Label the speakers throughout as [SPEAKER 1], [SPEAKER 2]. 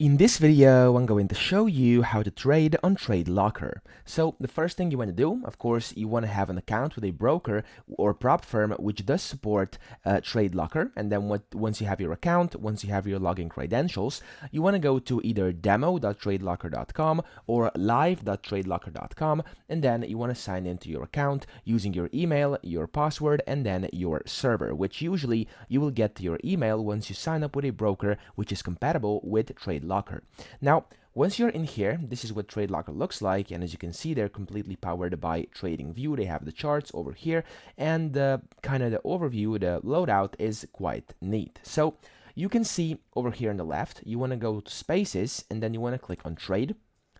[SPEAKER 1] In this video, I'm going to show you how to trade on TradeLocker. So the first thing you want to do, of course, you want to have an account with a broker or prop firm which does support TradeLocker. And then once you have your account, once you have your login credentials, you want to go to either demo.tradelocker.com or live.tradelocker.com, and then you want to sign into your account using your email, your password, and then your server, which usually you will get to your email once you sign up with a broker which is compatible with TradeLocker. Now, once you're in here, this is what TradeLocker looks like, and as you can see, they're completely powered by TradingView. They have the charts over here, and kind of the overview, the loadout is quite neat. So you can see over here on the left, you want to go to Spaces, and then you want to click on Trade.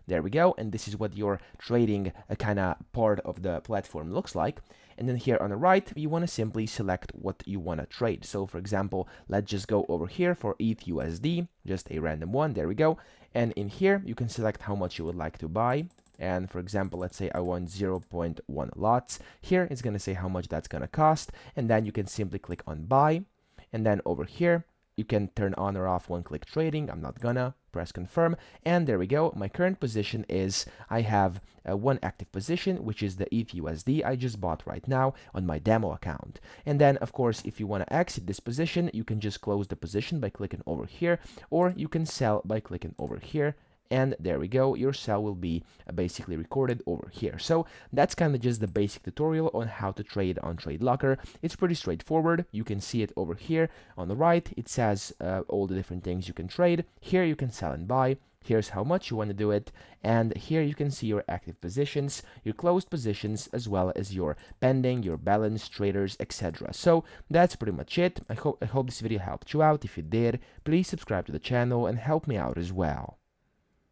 [SPEAKER 1] There we go, and this is what your trading kind of part of the platform looks like. And then here on the right, you want to simply select what you want to trade. So for example, let's just go over here for ETH USD, just a random one, there we go. And in here, you can select how much you would like to buy. And for example, let's say I want 0.1 lots. Here, it's going to say how much that's going to cost. And then you can simply click on buy. And then over here, you can turn on or off one-click trading. I'm not gonna. Press confirm, and there we go. My current position is I have one active position, which is the ETH USD I just bought right now on my demo account. And then, of course, if you want to exit this position, you can just close the position by clicking over here, or you can sell by clicking over here. And there we go, your sell will be basically recorded over here. So that's kind of just the basic tutorial on how to trade on TradeLocker. It's pretty straightforward. You can see it over here on the right. It says all the different things you can trade. Here you can sell and buy. Here's how much you want to do it. And here you can see your active positions, your closed positions, as well as your pending, your balance, traders, etc. So that's pretty much it. I hope this video helped you out. If it did, please subscribe to the channel and help me out as well.